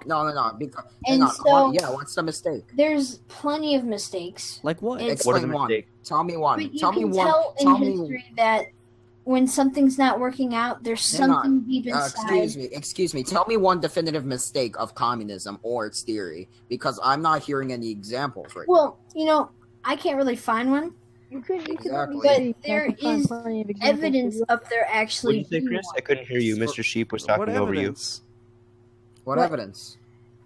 Because, And so what's the mistake? there's plenty of mistakes. Like what? It's- What is the Explain one. mistake? Tell me one. But you Tell me can one. tell Tell in me. history that when something's not working out, there's Hang on. something deep inside. Excuse me. Tell me one definitive mistake of communism or its theory, because I'm not hearing any examples right Well, I can't really find one, You could Exactly. but there is evidence of there What actually did you say, being Chris? one. I couldn't hear you. Mr. Sheep was What talking over you. evidence? now. What What? evidence?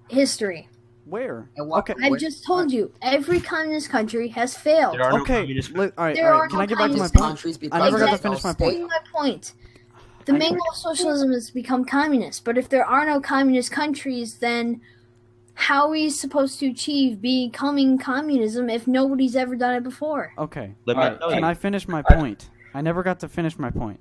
History. Where? And what- Okay. I've just told you, every communist country has failed. There are no Okay. communist. All right. There are Can I no get back to my communist point? Countries I never got to Exactly. finish my That's point. my point. The main goal of socialism is to become communist, but if there are no communist countries, then how are we supposed to achieve becoming communism if nobody's ever done it before? Okay. Let me tell Can you. I finish my point? I never got to finish my point.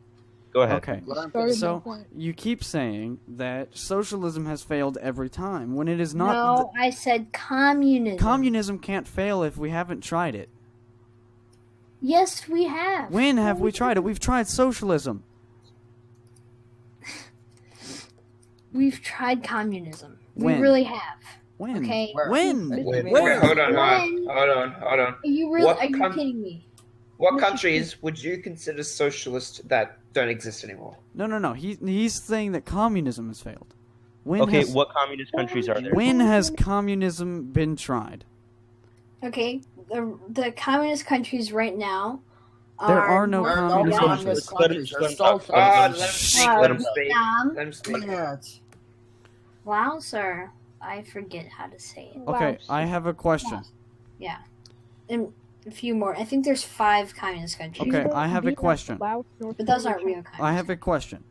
Go ahead. Okay. Let him Started finish. So my point. you keep saying that socialism has failed every time when it is not. No, I said communism. Communism can't fail if we haven't tried it. Yes, we have. When have we tried it? We've tried socialism. We've tried communism. When? We really have. When? Okay. Where? When? Wait, Where? Wait, hold on. When? Hold on. Are you really? What Are you com- kidding me? What countries would you consider socialist that don't exist anymore? No. He's saying that communism has failed. When Okay, has, what communist countries are there? when has communism been tried? Okay. The communist countries right now There are no There are no communist communist countries. countries. Let him They're talk. Let him socialist. speak. Let him speak. Vietnam. Let him speak. Yeah. Wow, sir. I forget how to say it. Okay, I have a question. Yeah. And a few more. I think there's 5 communist countries. Okay, I have a question. But those aren't real communists. I have a question.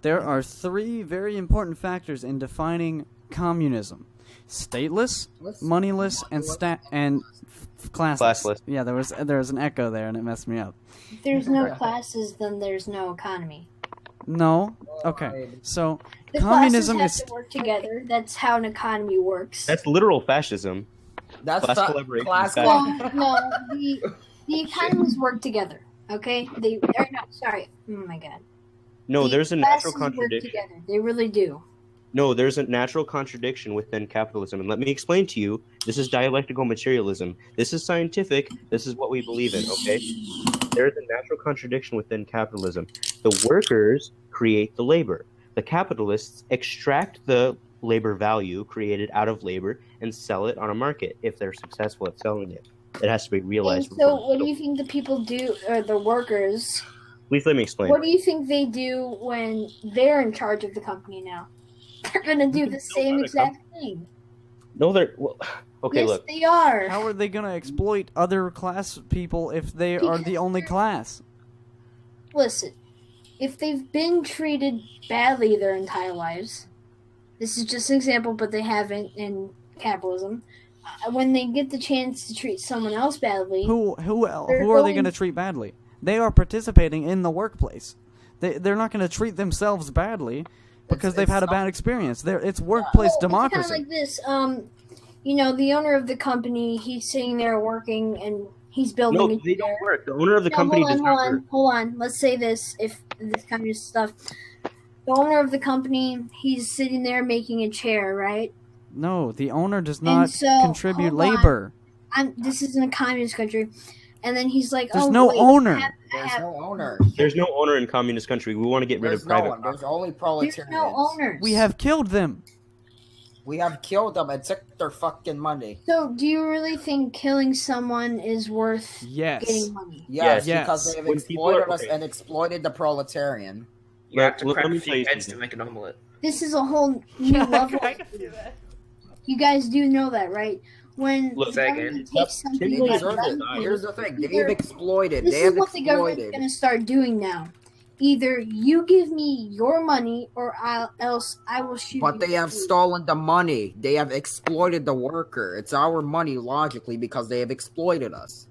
There are 3 very important factors in defining communism: stateless, moneyless, and classless. Classless. Yeah, there was an echo there, and it messed me up. If there's no classes, then there's no economy. No. Okay. So The communism classes is. have to work together. That's how an economy works. That's literal fascism. That's Class collaboration. class Fact. No, the economies work together. Okay? Sorry. Oh my god. No, The there's a natural classes work contradiction. together. They really do. No, there's a natural contradiction within capitalism. And let me explain to you, this is dialectical materialism. This is scientific. This is what we believe in, okay? There is a natural contradiction within capitalism. The workers create the labor. The capitalists extract the labor value created out of labor and sell it on a market if they're successful at selling it. It has to be And realized. so, what do you think the people do, or the workers? Please let me explain. What do you think they do when they're in charge of the company now? They're gonna do the same run a exact thing. No, they're... Well, okay, Yes, look. they are. How are they going to exploit other class people if they are the only class? Listen, if they've been treated badly their entire lives, this is just an example, but they haven't in capitalism. When they get the chance to treat someone else badly, Who They're are they going- going to treat badly? They are participating in the workplace. They're not going to treat themselves badly because they've had a bad experience. It's workplace It's democracy. kind of like this. The owner of the company, he's sitting there working and he's building. No, a they don't chair. work. The owner of the company does not work. Hold on. Let's say this. If this kind of stuff, the owner of the company, he's sitting there making a chair, right? No, the owner does not so, contribute hold on. labor. This is in a communist country, and then he's like, There's "Oh, no wait, owner. I There's have- no owner. There's no owner in communist country. We want to get rid There's of no private one. There's property. only There's proletarians. no owners." We have killed them. We have killed them and took their fucking money. So, do you really think killing someone is worth Yes. getting money? Yes, Yes. because they have When people exploited are- us okay. and exploited the proletarian. You have to Let crack me a tell you few eggs to something. make an omelet. This is a whole new level. You guys do know that, right? When Look, the say again. government takes something Typically, that Here's doesn't the- Here's the thing. They've Either- exploited. This They is have what the government's exploited. going to start doing now. Either you give me your money, or else I will shoot you. But they have stolen the money. They have exploited the worker. It's our money, logically, because they have exploited us.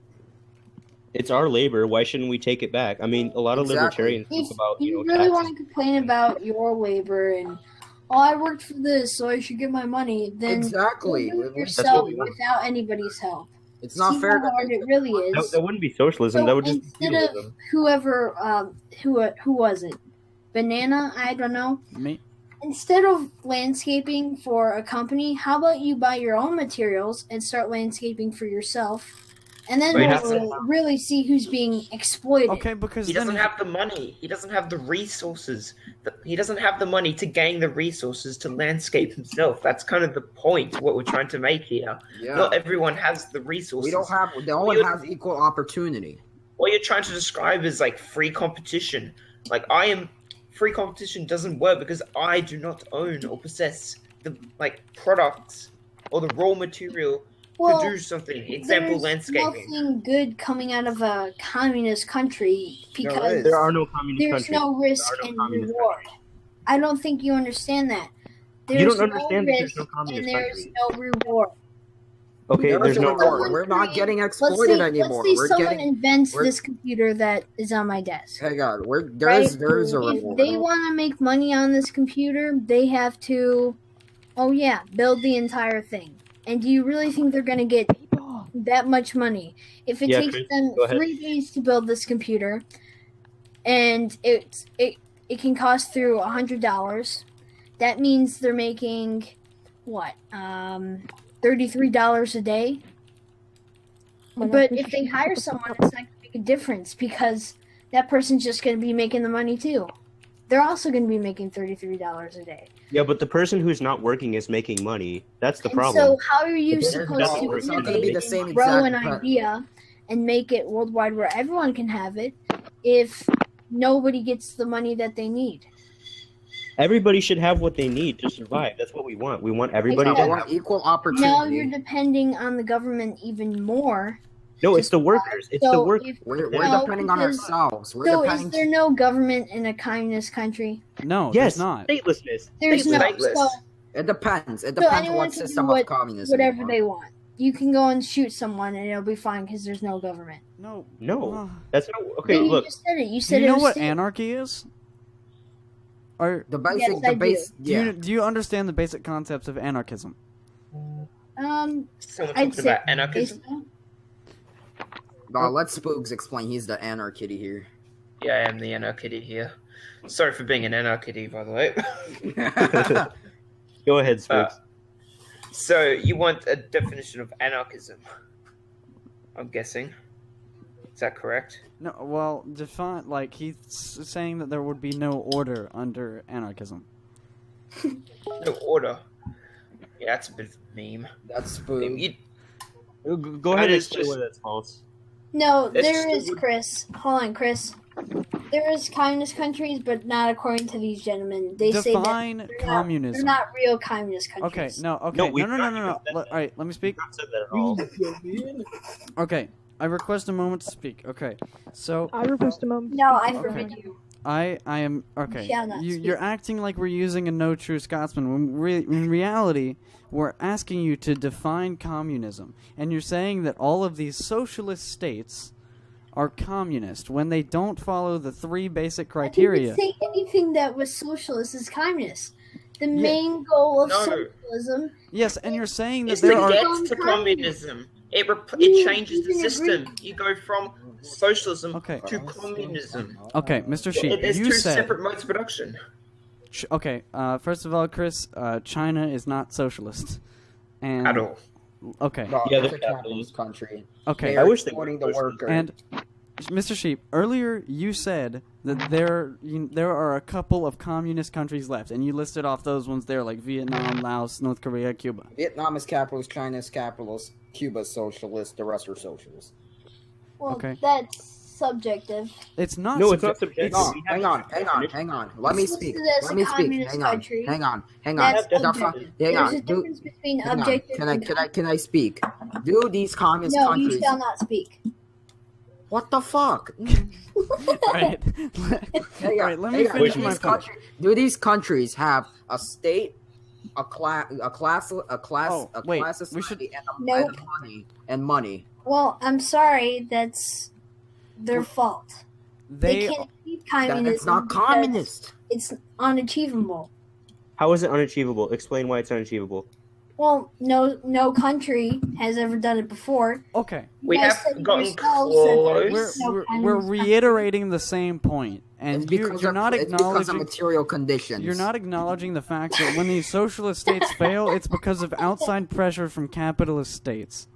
It's our labor. Why shouldn't we take it back? I mean, a lot of Exactly. libertarians If think about, you really taxes. want to complain about your labor and, I worked for this, so I should get my money, then Exactly. do it That's what yourself we want. without anybody's help. It's not See fair. how hard it really is. That wouldn't be socialism. So that would just be instead of feudalism. who was it? Banana? I don't know. Me. instead of landscaping for a company, how about you buy your own materials and start landscaping for yourself? And then But he doesn't- we'll really see who's being exploited. Okay, because He then doesn't have the money. He doesn't have the resources. He doesn't have the money to gain the resources to landscape himself. That's kind of the point. What we're trying to make here. Yeah. Not everyone has the resources. We don't have. No one has equal opportunity. What you're trying to describe is like free competition. Free competition doesn't work because I do not own or possess the products or the raw material to do something. Example, there's landscaping. nothing good coming out of a communist country because There are no communist there's countries. no risk There are no and communist reward. I don't think you understand that. There's You don't no understand that there's risk no communist and there's country. no reward. Okay, there's no reward. reward. We're not getting Let's exploited say, anymore. Let's say We're someone getting. invents we're- this computer that is on my desk. Hang on. Right? There's a If reward. they want to make money on this computer, they have to, build the entire thing. And do you really think they're going to get that much money? If it Yeah, takes Chris, them go ahead. 3 days to build this computer, and it can cost through $100, that means they're making what? $33 a day. But if they hire someone, it's not going to make a difference because that person's just going to be making the money too. They're also going to be making $33 a day. Yeah, but the person who's not working is making money. That's the And problem. so how are you It's supposed not to gonna be the innovate same and grow an exact- idea and make it worldwide where everyone can have it if nobody gets the money that they need? Everybody should have what they need to survive. That's what we want. We want everybody We to want have. equal opportunity. Now you're depending on the government even more. No, it's the workers. It's the So work. if, We're No, depending on because- ourselves. We're so depending. is there no government in a communist country? no, Yes, there's not. statelessness. There's no. Stateless. So It depends. It So depends anyone what can do system what- of communism. whatever you want. they want. You can go and shoot someone and it'll be fine because there's no government. No. No, that's not. Okay, But you look. just said it. You Do said you it know was what state- anarchy is? Or The basic. Yes, I the do. base. Yeah. do you understand the basic concepts of anarchism? Someone I'd talking say about anarchism. Let Spooks explain. He's the anarchitty here. Yeah, I am the anarchitty here. Sorry for being an anarchitty, by the way. Go ahead, Spokes. So you want a definition of anarchism? I'm guessing. Is that correct? No, well, define like he's saying that there would be no order under anarchism. No order. Yeah, that's a bit of a meme. That's Spooks. Go ahead That and is explain just- why that's false. No, It's there just- is, Chris. Hold on, Chris. There is communist countries, but not according to these gentlemen. They say that Define they're communism. not real communist Okay, countries. no, okay, No, no, we've no, not no, even no. said that. All right, let me speak. Not said that at all. Okay, I request a moment to speak. Okay, so I request a moment. No, I Okay. forbid you. I am okay. shall not speak. You're acting like we're using a no true Scotsman when in reality we're asking you to define communism, and you're saying that all of these socialist states are communist when they don't follow the three basic criteria. I didn't say anything that was socialist is communist. The main goal of No. socialism. Yes, and you're saying that It's to there are. get to communism. It You changes the even system. agree- You go from socialism Okay. to communism. Okay, Mr. Sheep, There's you two said. separate modes of production. Okay, first of all, Chris, China is not socialist, and At all. okay, No, Yeah, it's they're a capitalist country. okay. They're wish they exploiting were the worker. And Mr. Sheep, earlier you said that there are a couple of communist countries left, and you listed off those ones there, like Vietnam, Laos, North Korea, Cuba. Vietnam is capitalist, China is capitalist, Cuba is socialist, the rest are socialist. Well, Okay. that's subjective. It's not. No, it's not subject- subjective. Hang on, hang on. Let me It's speak. listed as Let a me speak. communist Hang on, country. hang on. That's Defi- objective. Hang There's on. a difference between Hang on. objective and Can I speak? Do these communist No, countries? you shall not speak. What the fuck? Right. Hang Right, on, let me hang on. finish Do my these point. do these countries have a state, a class, Oh, a wait, class we should- society, Nope. and money? Well, I'm sorry. That's their fault. They They can't achieve That communism. it's not because communist. It's unachievable. How is it unachievable? Explain why it's unachievable. Well, no country has ever done it before. Okay, We You guys have said gotten yourselves that close. there's no we're communist country. reiterating the same point, It's and because you're of, not it's because of acknowledging. material conditions. You're not acknowledging the fact that when these socialist states fail, it's because of outside pressure from capitalist states.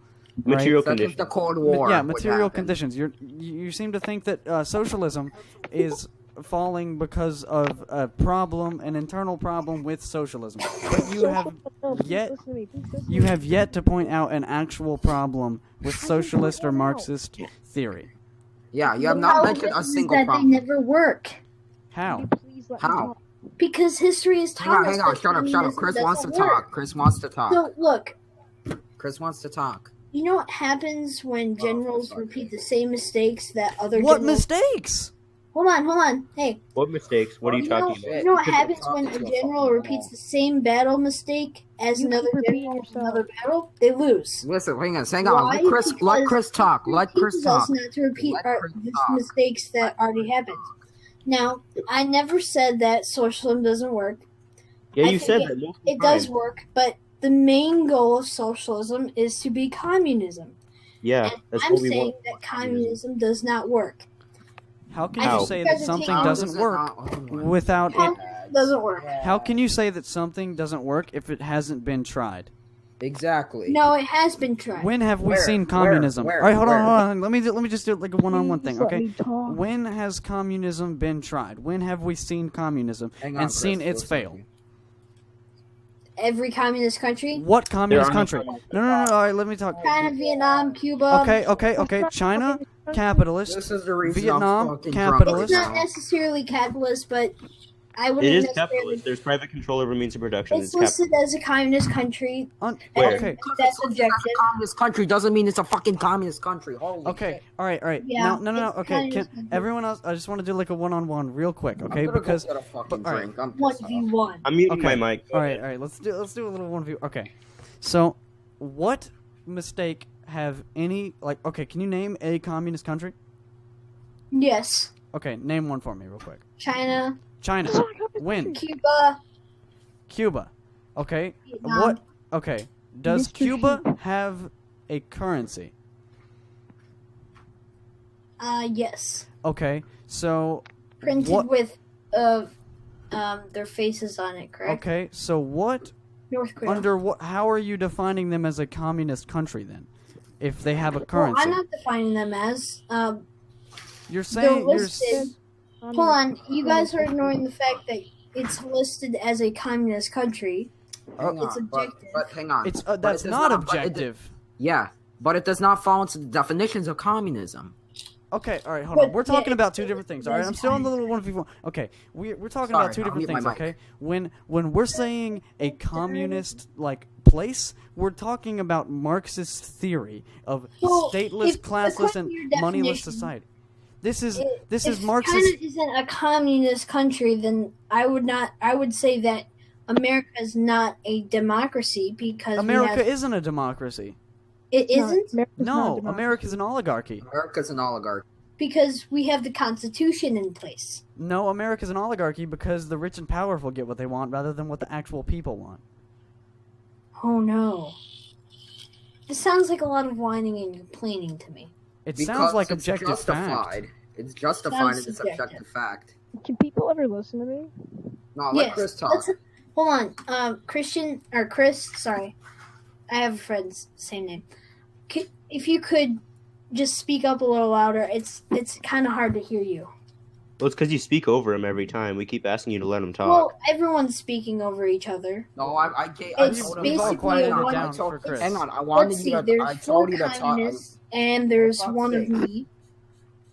Material Such as conditions. the Cold War. Yeah, would material happen. conditions. You seem to think that socialism is falling because of an internal problem with socialism. But you have yet Listen to me. Please listen to you me. have yet to point out an actual problem with socialist or Marxist theory. Yeah, you have The not problem mentioned a is single that problem. they never work. How? Please let me How? talk. Because history has taught us Hang on, that shut up. communism Chris wants to doesn't work. talk. Chris wants to talk. So look, Chris wants to talk. you know what happens when generals for fuck's repeat sake. the same mistakes that other What generals... mistakes? Hold on. Hey, What mistakes? What are you talking about? you know what People happens talking when a to a general fucking repeats wall. the same battle mistake as You another keep repeating general in yourself. another battle? They lose. Listen, hang on. Why? Let Chris Because talk. it Let Chris teaches us talk. not to repeat Let our Chris the talk. mistakes that already happened. Now, I never said that socialism doesn't work. Yeah, I you think said that multiple It does times. work, but the main goal of socialism is to be communism. Yeah, And that's I'm what we saying want. that communism does not work. How can I you think say you that guys are something taking- doesn't work without it? Communism doesn't work. How can you say that something doesn't work if it hasn't been tried? Exactly. No, it has been tried. When have we Where? seen Where? communism? Where? All right, hold Where? on. Let me just do like a one-on-one Please thing, let okay? me talk. When has communism been tried? When have we seen communism Hang on, and seen Chris, its listen to fail? me. Every communist country, What communist There are no country? No. All right, let me talk. China, Vietnam, Cuba. Okay. China, capitalist. This is the reason Vietnam, I'm fucking capitalist. It's drunk not right necessarily capitalist, but I It wouldn't is necessarily. capitalist. There's private control over means of production. It's It's listed as a communist country. Where? And Okay. that's now. objective. It's a communist country doesn't mean it's a fucking communist country. Holy Okay. shit. All right. Yeah, No. it's Okay. communist Can country. everyone else? I just want to do like a one-on-one real quick, okay? I'm gonna Because go get a fucking all right. drink. I'm One pissed v off. one. I'm muting Okay. my mic. Go All ahead. right. Let's do a little one view. Okay. So, what mistake have any like? Okay, can you name a communist country? Yes, Okay, name one for me real quick. China, China. It's not a communist When? country. Cuba, Cuba. Okay. Vietnam. What? Okay. Does Mr. Cuba Sheep. have a currency? Yes, Okay. So. printed What? with their faces on it. Correct. Okay. So what? North Korea. Under what? How are you defining them as a communist country then? If they have a Well, currency, I'm not defining them as. you're They're saying you're. listed. Hold on, you guys are ignoring the fact that it's listed as a communist country. Hang It's on, objective. but hang on. It's But it that's does not but it- objective. Yeah, but it does not fall into the definitions of communism. Okay, all right, hold But, on. We're yeah, talking about it's- two different things. it All right, does I'm still on the kind little 1v1. Okay, we're talking Sorry, about two I'll different mute my things. mic. Okay, when we're saying a communist like place, we're talking about Marxist theory of Well, stateless, if- classless, according to and your moneyless definition, society. This is If Marxist. China isn't a communist country, then I would say that America is not a democracy because America isn't a democracy. it No, isn't America's not a No, democracy. America's an oligarchy. America's an oligarchy. because we have the Constitution in place. No, America's an oligarchy because the rich and powerful get what they want rather than what the actual people want. Oh no. This sounds like a lot of whining and complaining to me. It Because sounds like it's objective justified. fact. It's justified Sounds and it's subjective. objective fact. Can people ever listen to me? No, let Yes, Chris talk. hold on. Christian or Chris, sorry. I have a friend's same name. If you could just speak up a little louder, it's kind of hard to hear you. Well, it's because you speak over him every time. We keep asking you to let him talk. Well, everyone's speaking over each other. No, I It's told him. We've all basically quieted a it one- down told- for Chris. Hang on, I wanted Let's you see, to. there's I four told you to talk. communists, and there's fuck's one of sake. me.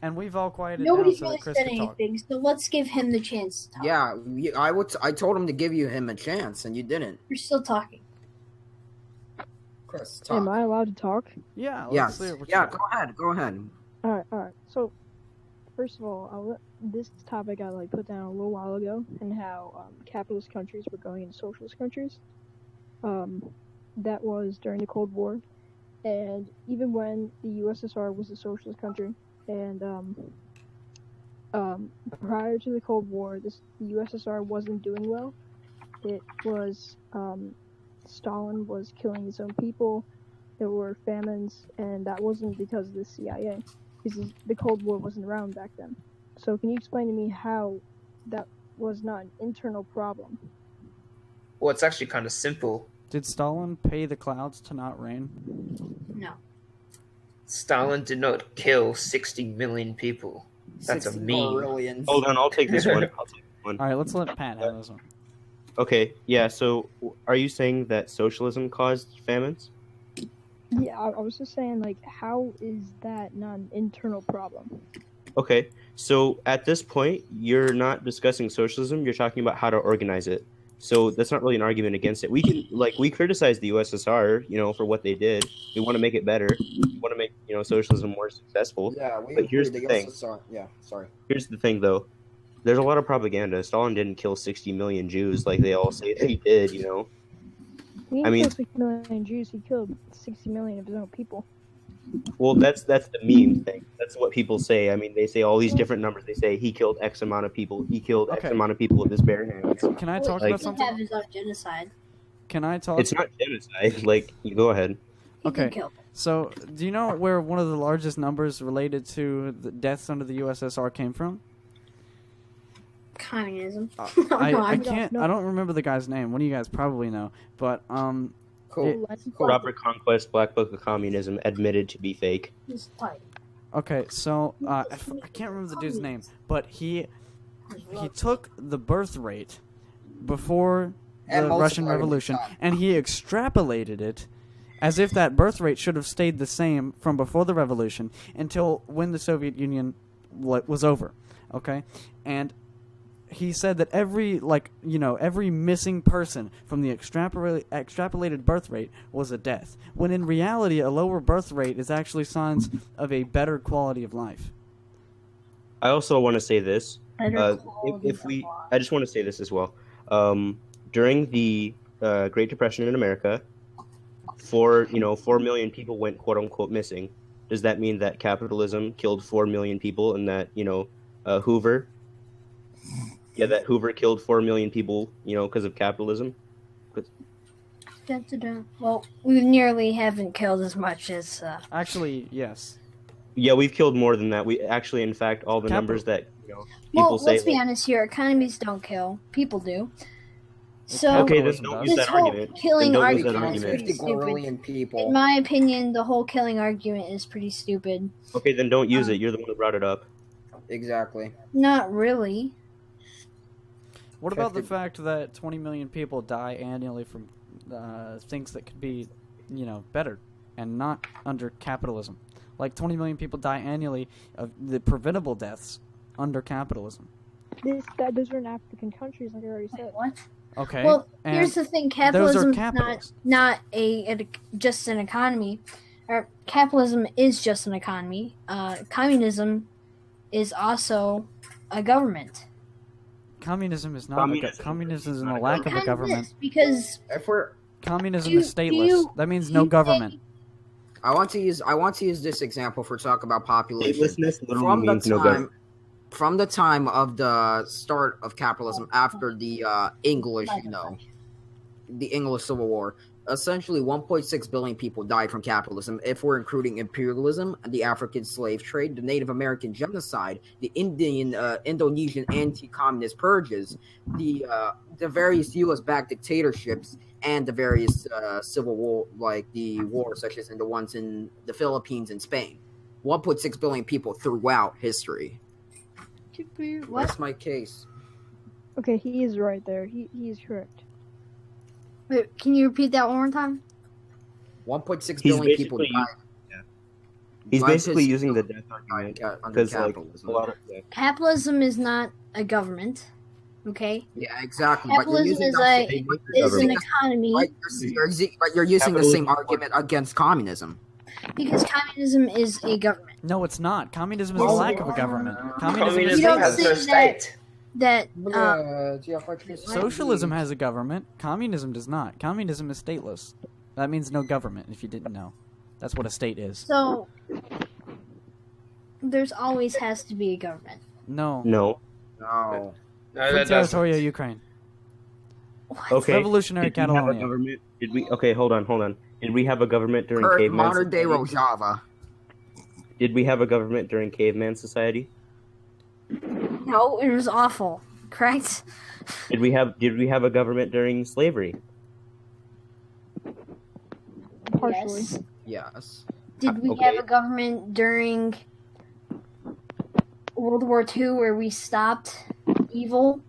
And we've all quieted Nobody's down so really that Chris said can talk. anything, so let's give him the chance to talk. Yeah, I told him to give him a chance, and you didn't. You're still talking. Chris, talk. Am I allowed to talk? Yeah, let's Yes. hear what you Yeah, got. go ahead. Alright. So, first of all, this topic I put down a little while ago, and how capitalist countries were going into socialist countries. That was during the Cold War, and even when the USSR was a socialist country, and prior to the Cold War, the USSR wasn't doing well. It was Stalin was killing his own people. There were famines, and that wasn't because of the CIA, because the Cold War wasn't around back then. So can you explain to me how that was not an internal problem? Well, it's actually kind of simple. Did Stalin pay the clouds to not rain? No. Stalin did not kill 60 million people. That's a 60 meme. Brilliant. Hold on, I'll take this one. I'll take this one. All right, let's let Pat have this one. Okay, yeah. So, are you saying that socialism caused famines? Yeah, I was just saying, like, how is that not an internal problem? Okay, so at this point, you're not discussing socialism. You're talking about how to organize it. So that's not really an argument against it. We can we criticize the USSR, for what they did. We want to make it better. We want to make socialism more successful. Yeah, we But here's the thing. Yeah, sorry. Here's the thing, though. There's a lot of propaganda. Stalin didn't kill 60 million Jews like they all say that he did. He I didn't mean- kill 60 million Jews. He killed 60 million of his own people. Well, that's the meme thing. That's what people say. I mean, they say all these different numbers. They say he killed X amount of people. He killed X Okay. amount of people with his bare hands. Can I Well, talk he about did something? have his own genocide. Can I talk? It's not genocide. Like, you go ahead. He Okay. did kill them. So, do you know where one of the largest numbers related to the deaths under the USSR came from? Communism. I I can't. know. I don't remember the guy's name. One of you guys probably know, but Cool. Cool. Robert Conquest, Black Book of Communism, admitted to be fake. He's white. okay. So I can't remember the dude's name, but he took the birth rate before And the multiplied Russian it with Revolution time. and he extrapolated it as if that birth rate should have stayed the same from before the revolution until when the Soviet Union was over. Okay, and he said that every missing person from the extrapolated birth rate was a death, when in reality a lower birth rate is actually signs of a better quality of life. I also want to say this. Better I just want to say this as well. During the Great Depression in America, 4 million people went quote unquote missing. Does that mean that capitalism killed 4 million people and that Hoover? Yeah, that Hoover killed 4 million people, because of capitalism. Well, we nearly haven't killed as much as. Actually, yes. Yeah, we've killed more than that. We actually, in fact, all the numbers that people Well, say. let's be honest here. Economies don't kill. People do. So Okay, then Capitalism don't does. use this that whole argument. killing Then don't use that argument is argument. pretty 50 stupid. billion people. In my opinion, the whole killing argument is pretty stupid. Okay, then don't use it. You're the one who brought it up. Exactly. Not really. What about the 50 fact that 20 million people die annually from things that could be, better and not under capitalism? Like 20 million people die annually of the preventable deaths under capitalism. Those are in African countries, like I already said. What? Okay. Well, and here's the thing: those are capitalism is capitalists. not just an economy. Or capitalism is just an economy. Communism is also a government. Communism is not. Communism Communism is is a not a lack It of a kind government. is, because If we're, Communism Do- is do stateless. you- That means do no you government. think- I want to use this example for talk about population. Statelessness literally From the means no government. time, from the time of the start of capitalism after the English, the English Civil War, essentially 1.6 billion people died from capitalism. If we're including imperialism, the African slave trade, the Native American genocide, the Indonesian anti-communist purges, the various U.S.-backed dictatorships, and the various civil war, like the wars such as in the ones in the Philippines and Spain. 1.6 billion people throughout history. What? That's my case. Okay, he is right there. He is correct. Wait, can you repeat that one more time? 1.6 He's billion people basically died. He's Died basically to- using the death argument under because, like, capitalism. a lot of Capitalism is not a government. Okay. Yeah, exactly. But you're Capitalism using is the a same- is an government. economy but you're using the same Capitalism- argument against communism. because communism is a government. No, it's not. Communism is a Yes, lack it of a is. government. You Communism don't is see stateless. that- That Socialism has a government. Communism does not. Communism is stateless. That means no government, if you didn't know. That's what a state is. so there's always has to be a government. No. no. No. No, Free that territory of doesn't. Ukraine. Okay. Revolutionary Did we have a Catalonia. government? Did we? Okay, hold on. Did we have a government during Current caveman modern day society? Rojava. Did we have a government during caveman society? No, it was awful. Correct? Did we have a government during slavery? Partially. Yes. Yes. Did we Okay. have a government during World War II where we stopped evil?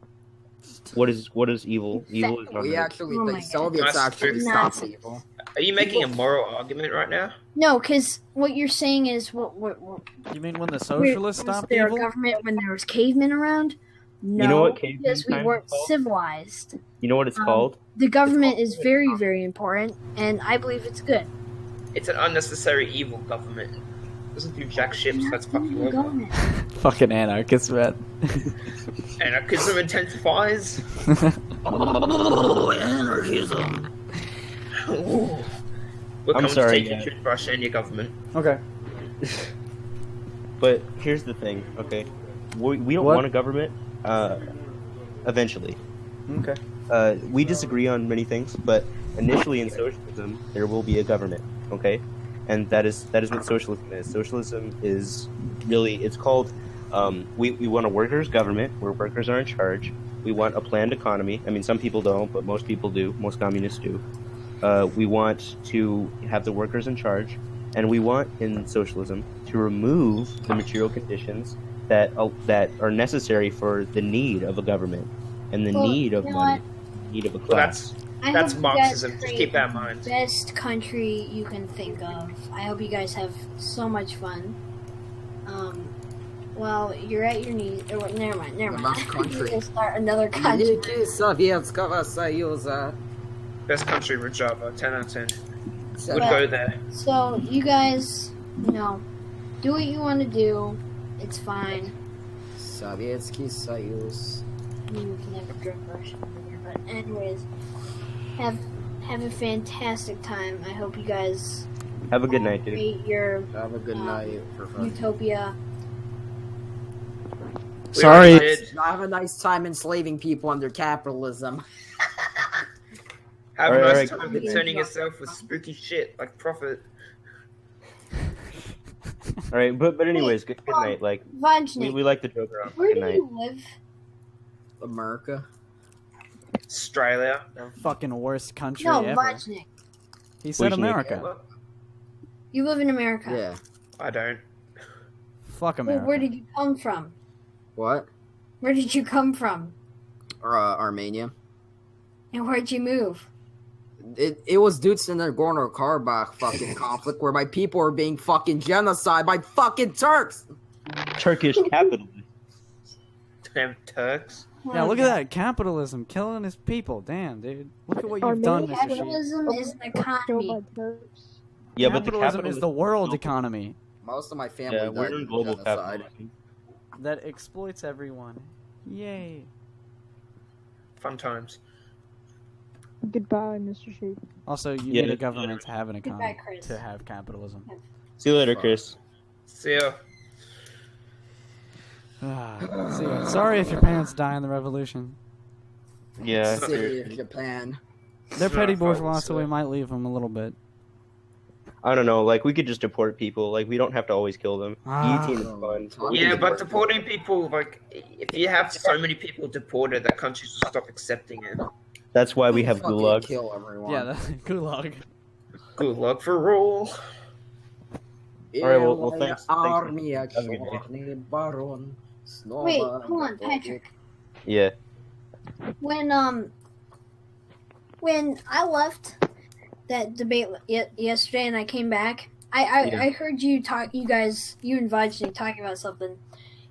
What is evil? Evil is not We good. actually, Oh my the God. Soviets Nice. actually Nice. stopped evil. Are you making a moral argument right now? No, because what you're saying is what You mean when the socialists was stopped there evil? a government when there was cavemen around? No, You know what caveman because we times weren't is called? civilized. You know what it's Um, called? The government called is very, very important, and I believe it's good. It's an unnecessary evil government. Doesn't do jack ships. That's fucking The over. government. Fucking anarchist, man. Anarchism intensifies. Oh, anarchism. Ooh. We're I'm coming sorry, to take your toothbrush and your government. Okay. But here's the thing, okay? We don't What? want a government. Eventually. Okay. We disagree on many things, but initially in socialism there will be a government, okay? And that is what socialism is. Socialism is really, it's called we want a workers' government where workers are in charge. We want a planned economy. I mean, some people don't, but most people do. Most communists do. We want to have the workers in charge, and we want in socialism to remove the material conditions that are necessary for the need of a government and the Well, need of you know money, need of a Well, class. I That's hope you guys Marxism. Just create keep that in the mind. best country you can think of. I hope you guys have so much fun. Well, you're at your knees. Or, never mind. The best country. We'll start another country. Великий Советского Союза. Best country, Rojava. 10 out of 10. Would Well- go there. So you guys, do what you want to do. It's fine. Советский Союз. You can have a drug rush over here, but anyways, have a fantastic time. I hope you guys Have a good night, dude. create your Have a good night. For fun. utopia. We Sorry. already did. Have a nice time enslaving people under capitalism. Have a Alright, nice alright, time good night. concerning yourself with spooky shit like Prophet. All right, but anyways, good night. Like Vajnik, we like to joke around. where Good do night. you live? America. Australia. The fucking worst country No, ever. Vajnik. He said Vajnik. America. You live in America. Yeah. I don't. Fuck Well, America. where did you come from? What? Where did you come from? Armenia. And where'd you move? It was due to the Nagorno-Karabakh fucking conflict where my people are being fucking genocide by fucking Turks. Turkish capitalist. Damn Turks. Yeah, look at that capitalism killing his people. Damn, dude. Look at what you've Armenia done, Mr. Sheep. Capitalism is an economy. Killed by Turks. Yeah, but the Capitalism is the world global. economy Most of my family Yeah, died we're in in global genocide. capitalism. that exploits everyone. Yay. Fun times. Goodbye, Mr. Sheep. Also, you Yeah, need a that's government to have an economy, Goodbye, Chris. to have capitalism. See you later, Fuck. Chris. See ya. See ya. Sorry if your parents die in the revolution. Yeah. City of Japan. They're It's petty not fun, bourgeois, so so- we might leave them a little bit. I don't know. Like we could just deport people. Like we don't have to always kill them. Ah. Guillotine is fun. We Yeah, can but deport deporting people, like, if you have so many people deported, that countries will stop accepting it. That's why we have Fucking gulag. Kill everyone. Yeah, gulag. Good luck for all. Alright, well, thanks. Armia Have a good day. Чорний барон. Снова Wait, hold on, готовит. Patrick. Yeah. When I left that debate yesterday and I came back, I heard you talk. You and Vajnik talking about something.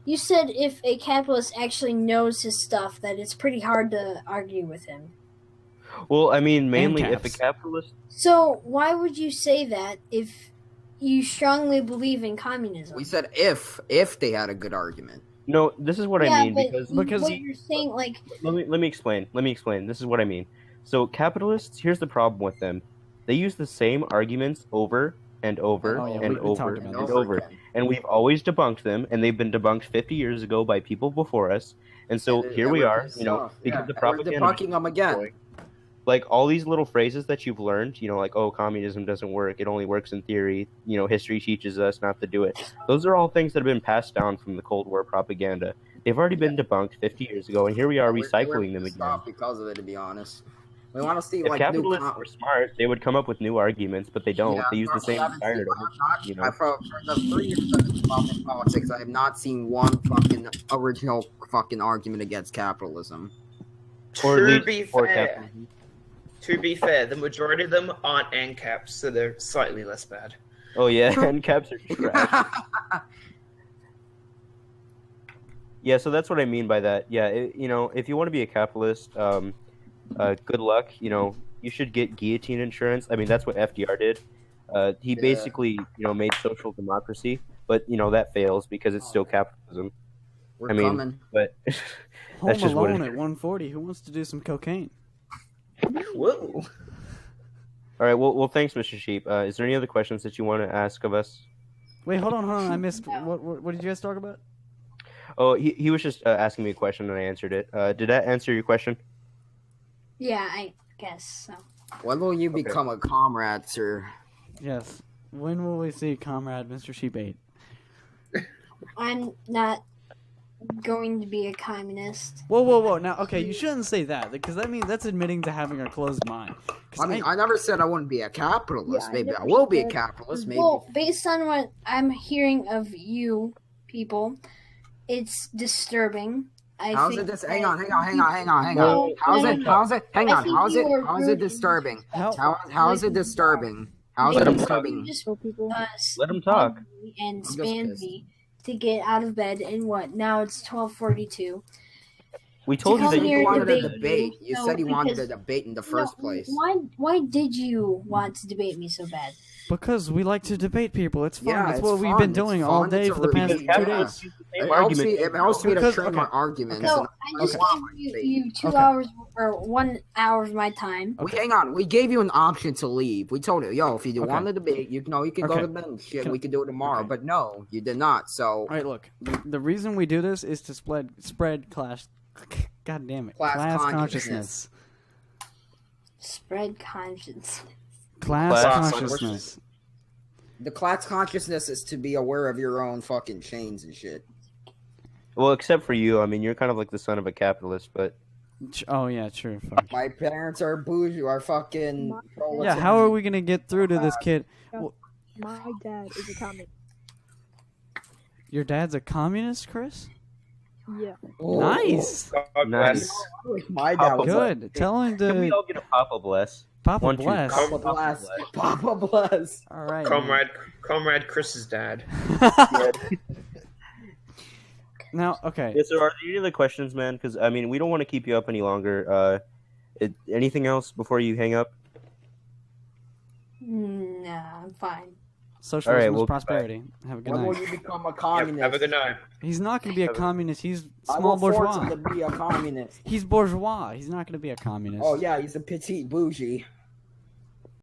You said if a capitalist actually knows his stuff, that it's pretty hard to argue with him. Well, I mean, mainly if a caps. capitalist. So why would you say that if you strongly believe in communism? We said if they had a good argument. No, this is what I mean because what you're saying, like, let me explain. This is what I mean. So capitalists, here's the problem with them. They use the same arguments over and over Oh, yeah, and we over talked and about over. again. And we've always debunked them, and they've been debunked 50 years ago by people before us. And so And here we we're are, pissed you know, off. because Yeah, the we're propaganda. debunking them again. like all these little phrases that you've learned, like, oh, communism doesn't work, it only works in theory, history teaches us not to do it. Those are all things that have been passed down from the Cold War propaganda. They've already been debunked 50 years ago, and here we are recycling them again. Stop because of it, to be honest. We want to see If like capitalists were smart, they would come up with new arguments, but they don't. Yeah, they use the same tired For the 3 years I've been involved in politics, I have not seen one fucking original fucking argument against capitalism. Or at To least be for fair, capitalism. the majority of them aren't ANCAPs, so they're slightly less bad. Oh yeah, end caps are trash. Yeah, so that's what I mean by that. Yeah, if you want to be a capitalist, good luck. You should get guillotine insurance. I mean, that's what FDR did. He basically, made social democracy, but that fails because it's still capitalism. We're coming. But Home that's just what Alone it at 140. Who wants to do some cocaine? Whoa. All right. Well, thanks, Mr. Sheep. Is there any other questions that you want to ask of us? Wait, hold on. I missed. What did you guys talk about? Oh, he was just asking me a question and I answered it. Did that answer your question? Yeah, I guess so. When will you become a comrade, sir? Yes. When will we see Comrade Mr. Sheep 8? I'm not going to be a communist. Whoa. Now, okay, you shouldn't say that because that's admitting to having a closed mind. I never said I wouldn't be a capitalist. Yeah, Maybe I never will be a said- capitalist. Maybe. Well, based on what I'm hearing of you people, it's disturbing. How's think it this? that- Hang on. No, How's no, it? no. How's it? Hang I on. think How's you it? are How's it rude and disturbing? disrespectful. How is it disturbing? How's Maybe it him disturbing? you just So people, Let him talk. and just spam pissed. me to get out of bed. And what? Now it's 12:42. We told you come that here You and wanted a debate debate. you. You No, said you wanted a because- debate in the first No, place. Why did you want to debate me so bad? Because we like to debate people. It's fun. Yeah, That's it's what we've fun. been It's doing all fun. day It's for a the past really- 2 yeah. days. It helps me to Because- train my okay. arguments. So and I just Okay. gave you 2 Okay. hours or 1 hour of my time. Hang on. We gave you an option to leave. We told you, if you Okay. want to debate, you can go Okay. to bed and shit. Can- We can do it tomorrow. okay. But no, you did not. So All right, look. The reason we do this is to spread class. God damn it. Class consciousness. Spread conscience. Class Class consciousness. the class consciousness is to be aware of your own fucking chains and shit. Well, except for you. I mean, you're kind of like the son of a capitalist, but Oh yeah, true. Fuck. My parents are bougie. Are fucking. Yeah, how are we gonna get through to this kid? my dad is a communist. Your dad's a communist, Chris? Yeah. Nice. God Nice. bless. My dad was Good. Tell him can we to all get a Papa bless? Papa One, two, bless. come. Papa bless. Papa bless. All right. Comrade Chris's dad. Now, okay. Yeah, so are there any other questions, man? Because, I mean, we don't want to keep you up any longer. Anything else before you hang up? Nah, I'm fine. Socialism All right, is well, prosperity. Have a good When will night. you become a Yep, communist? have a good night. He's not going to be a communist. He's I small will force bourgeois. him to be a communist. He's bourgeois. He's not going to be a communist. Oh yeah, he's a petite bougie.